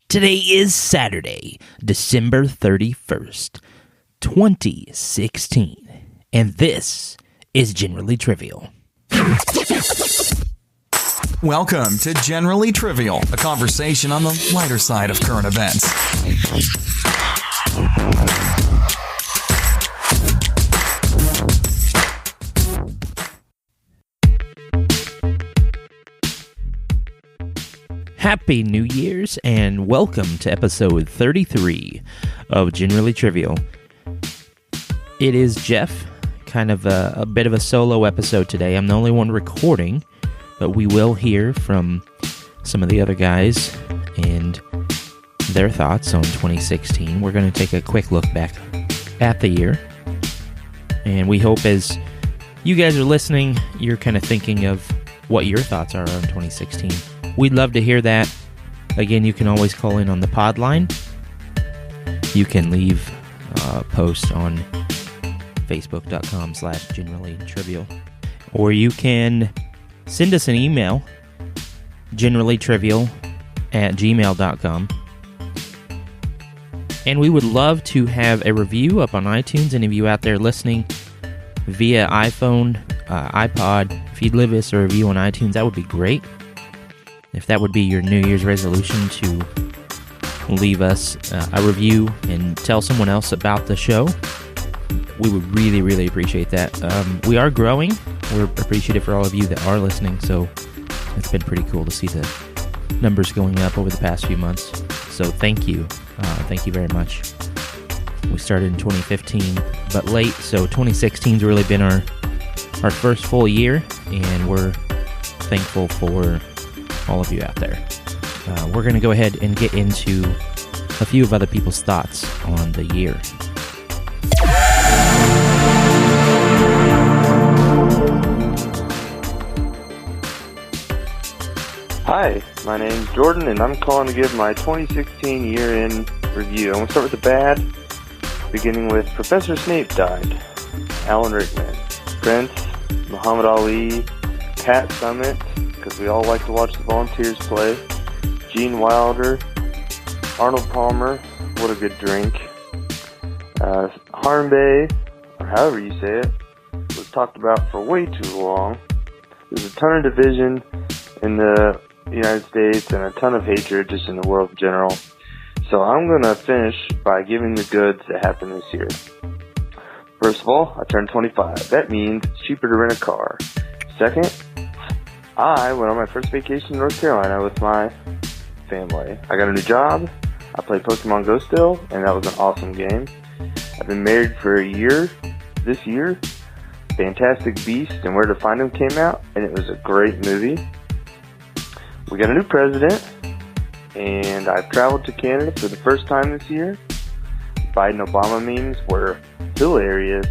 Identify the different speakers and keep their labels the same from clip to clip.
Speaker 1: Today is Saturday, December 31st, 2016, and this is Generally Trivial.
Speaker 2: Welcome to Generally Trivial, a conversation on the lighter side of current events.
Speaker 1: Happy New Year's, and welcome to episode 33 of Generally Trivial. It is Jeff, kind of a bit of a solo episode today. I'm the only one recording, but we will hear from some of the other guys and their thoughts on 2016. We're going to take a quick look back at the year, and we hope as you guys are listening, you're kind of thinking of what your thoughts are on 2016. We'd love to hear that. Again, you can always call in on the pod line. You can leave a post on facebook.com/generallytrivial. Or you can send us an email, generallytrivial@gmail.com. And we would love to have a review up on iTunes. Any of you out there listening via iPhone, iPod, if you'd leave us a review on iTunes, that would be great. If that would be your New Year's resolution, to leave us a review and tell someone else about the show, we would really, really appreciate that. We are growing. We're appreciative for all of you that are listening, so it's been pretty cool to see the numbers going up over the past few months. So thank you. Thank you very much. We started in 2015, but late, so 2016's really been our first full year, and we're thankful for all of you out there. We're going to go ahead and get into a few of other people's thoughts on the year.
Speaker 3: Hi, my name's Jordan, and I'm calling to give my 2016 year-end review. I'm going to start with the bad, beginning with Professor Snape died, Alan Rickman, Prince, Muhammad Ali, Pat Summitt, because we all like to watch the Volunteers play, Gene Wilder, Arnold Palmer, what a good drink, Harmbay, or however you say it, was talked about for way too long. There's a ton of division in the United States and a ton of hatred just in the world in general. So I'm going to finish by giving the goods that happened this year. First of all, I turned 25. That means it's cheaper to rent a car. Second, I went on my first vacation in North Carolina with my family. I got a new job. I play Pokemon Go still, and that was an awesome game. I've been married for a year this year. Fantastic Beasts and Where to Find Them came out, and it was a great movie. We got a new president, and I've traveled to Canada for the first time this year. Biden-Obama memes were hilarious.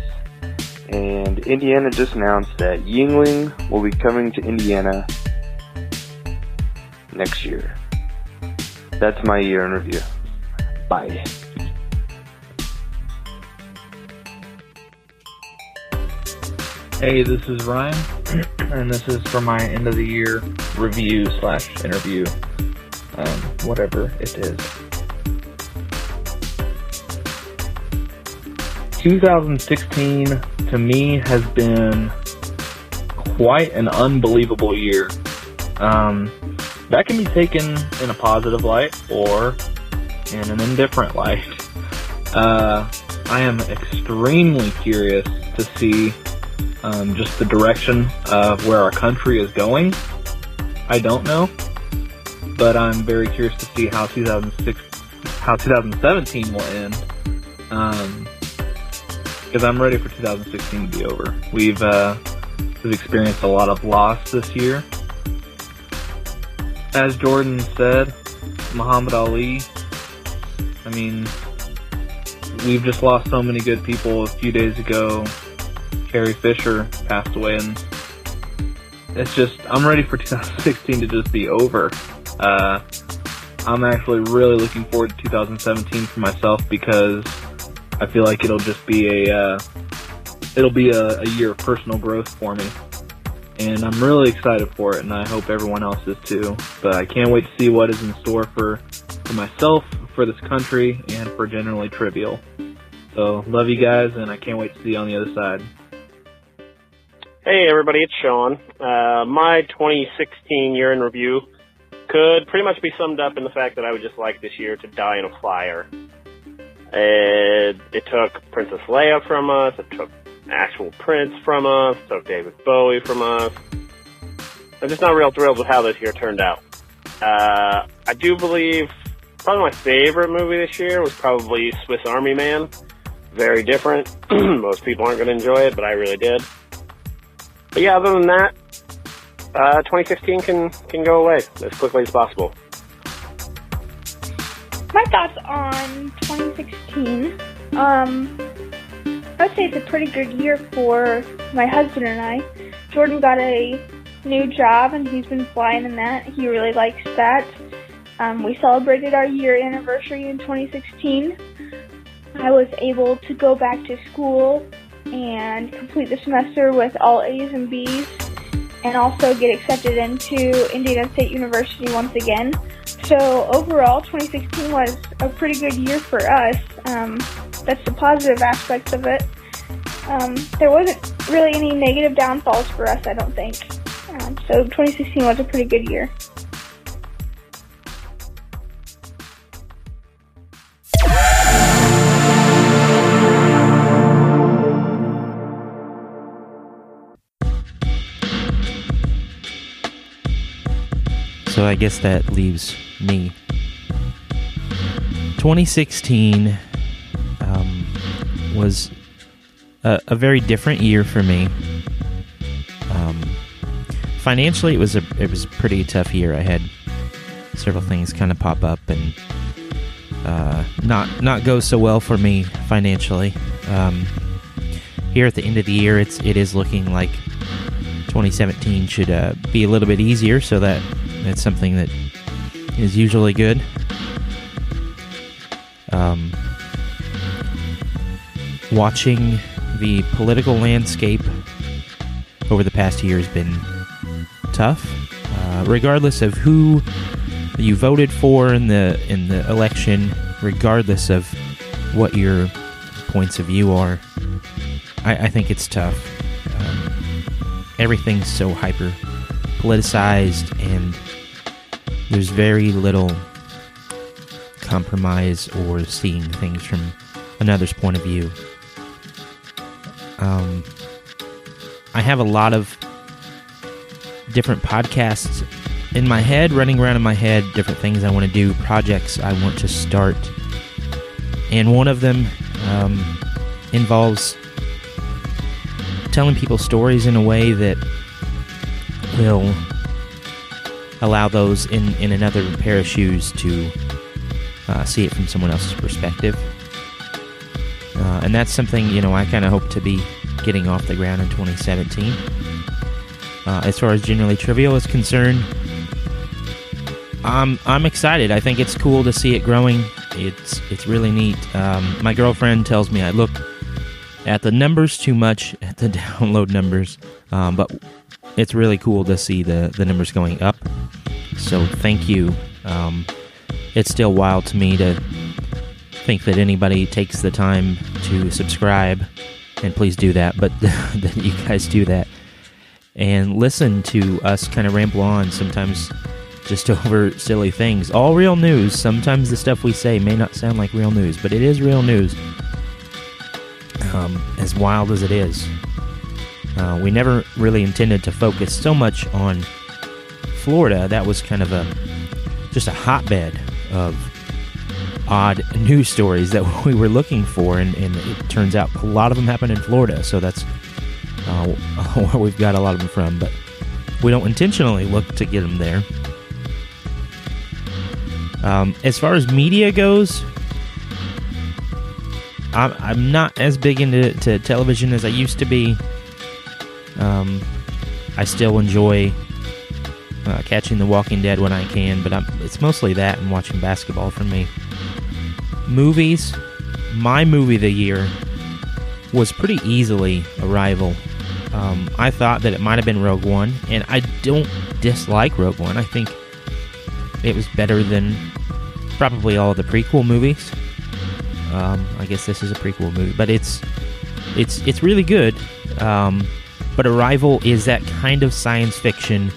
Speaker 3: And Indiana just announced that Yingling will be coming to Indiana next year. That's my year in review. Bye.
Speaker 4: Hey, this is Ryan, and this is for my end of the year review/interview, whatever it is. 2016 to me has been quite an unbelievable year. That can be taken in a positive light or in an indifferent light. I am extremely curious to see just the direction of where our country is going. I don't know, but I'm very curious to see how 2017 will end. Because I'm ready for 2016 to be over. We've experienced a lot of loss this year. As Jordan said, Muhammad Ali, I mean, we've just lost so many good people. A few days ago, Carrie Fisher passed away, and it's just, I'm ready for 2016 to just be over. I'm actually really looking forward to 2017 for myself, because I feel like it'll just be a year of personal growth for me. And I'm really excited for it, and I hope everyone else is too. But I can't wait to see what is in store for for myself, for this country, and for Generally Trivial. So, love you guys, and I can't wait to see you on the other side.
Speaker 5: Hey everybody, it's Sean. My 2016 year in review could pretty much be summed up in the fact that I would just like this year to die in a fire. It took Princess Leia from us, it took actual Prince from us, it took David Bowie from us. I'm just not real thrilled with how this year turned out. I do believe probably my favorite movie this year was probably Swiss Army Man. Very different. Most people aren't going to enjoy it, but I really did. But yeah, other than that, 2015 can go away as quickly as possible.
Speaker 6: My thoughts on 2016. I would say it's a pretty good year for my husband and I. Jordan got a new job and he's been flying in that. He really likes that. We celebrated our year anniversary in 2016. I was able to go back to school and complete the semester with all A's and B's, and also get accepted into Indiana State University once again. So overall, 2016 was a pretty good year for us. That's the positive aspects of it. There wasn't really any negative downfalls for us, I don't think. So 2016 was a pretty good year.
Speaker 1: So I guess that leaves me. 2016 was a very different year for me. Financially, it was a pretty tough year. I had several things kind of pop up and not go so well for me financially. Here at the end of the year, it is looking like 2017 should be a little bit easier, so that it's something that is usually good. Watching the political landscape over the past year has been tough. Regardless of who you voted for in the election, regardless of what your points of view are, I think it's tough. Everything's so hyper politicized, and there's very little compromise or seeing things from another's point of view. I have a lot of different podcasts in my head, running around in my head, different things I want to do, projects I want to start, and one of them involves telling people stories in a way that will allow those in another pair of shoes to see it from someone else's perspective. And that's something, I kind of hope to be getting off the ground in 2017. As far as Generally Trivial is concerned, I'm excited. I think it's cool to see it growing. It's really neat. My girlfriend tells me I look at the numbers too much, at the download numbers, but it's really cool to see the numbers going up. So thank you. It's still wild to me to think that anybody takes the time to subscribe, and please do that, but that you guys do that and listen to us kind of ramble on, sometimes just over silly things. All real news. Sometimes the stuff we say may not sound like real news, but it is real news, as wild as it is. We never really intended to focus so much on Florida. That was kind of just a hotbed of odd news stories that we were looking for, and it turns out a lot of them happen in Florida, so that's where we've got a lot of them from, but we don't intentionally look to get them there. As far as media goes, I'm not as big into television as I used to be. I still enjoy catching The Walking Dead when I can, but it's mostly that and watching basketball for me. Movies, my movie of the year was pretty easily Arrival. I thought that it might have been Rogue One, and I don't dislike Rogue One. I think it was better than probably all of the prequel movies. I guess this is a prequel movie, but it's really good. But Arrival is that kind of science fiction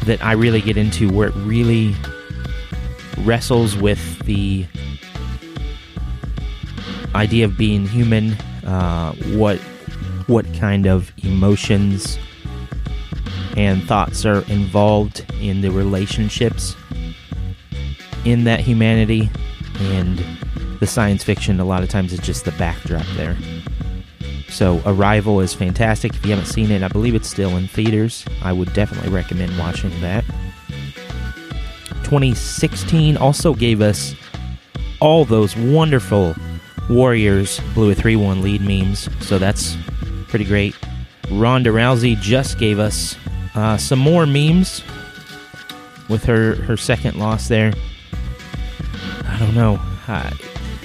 Speaker 1: that I really get into, where it really wrestles with the idea of being human, what kind of emotions and thoughts are involved in the relationships in that humanity, and the science fiction a lot of times is just the backdrop there. So Arrival is fantastic. If you haven't seen it, I believe it's still in theaters. I would definitely recommend watching that. 2016 also gave us all those wonderful Warriors blew a 3-1 lead memes, so that's pretty great. Ronda Rousey just gave us some more memes with her second loss there. I don't know.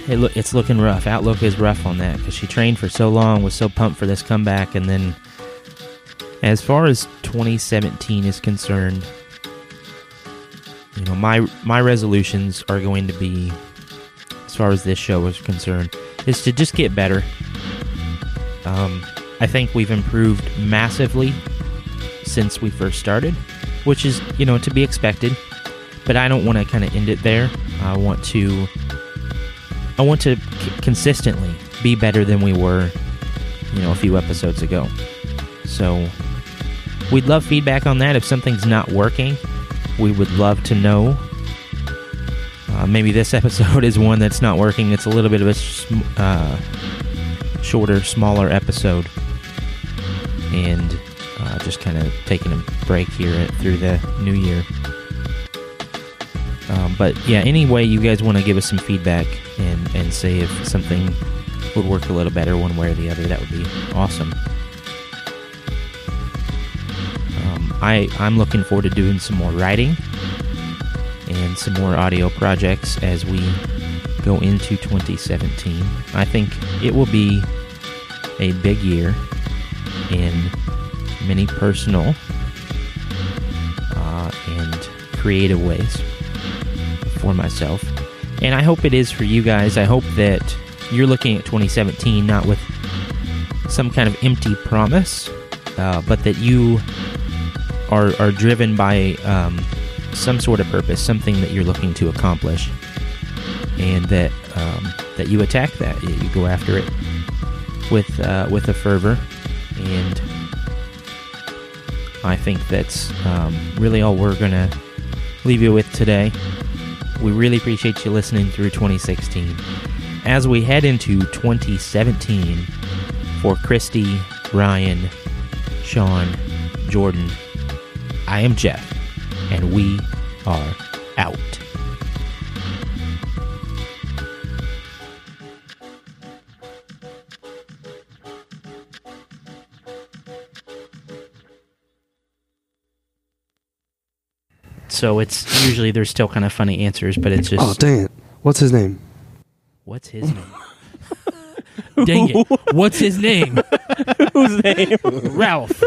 Speaker 1: It's looking rough. Outlook is rough on that because she trained for so long, was so pumped for this comeback, and then as far as 2017 is concerned, you know, my resolutions are going to be, as far as this show is concerned, is to just get better. I think we've improved massively since we first started, which is, you know, to be expected, but I don't want to kind of end it there. I want to consistently be better than we were, you know, a few episodes ago. So we'd love feedback on that. If something's not working, we would love to know. Maybe this episode is one that's not working. It's a little bit of a shorter, smaller episode, and just kind of taking a break here through the new year. But yeah, any way you guys want to give us some feedback and say if something would work a little better one way or the other, that would be awesome. I'm looking forward to doing some more writing and some more audio projects as we go into 2017. I think it will be a big year in many personal and creative ways for myself, and I hope it is for you guys. I hope that you're looking at 2017 not with some kind of empty promise, but that you are driven by some sort of purpose, something that you're looking to accomplish, and that you attack that, you go after it with a fervor. And I think that's really all we're gonna leave you with today. We really appreciate you listening through 2016. As we head into 2017, for Christy, Ryan, Sean, Jordan, I am Jeff, and we are out. So it's usually there's still kind of funny answers, but it's just...
Speaker 7: Oh, dang it. What's his name?
Speaker 1: What's his name? Dang it. What's his name?
Speaker 8: Whose name?
Speaker 1: Ralph.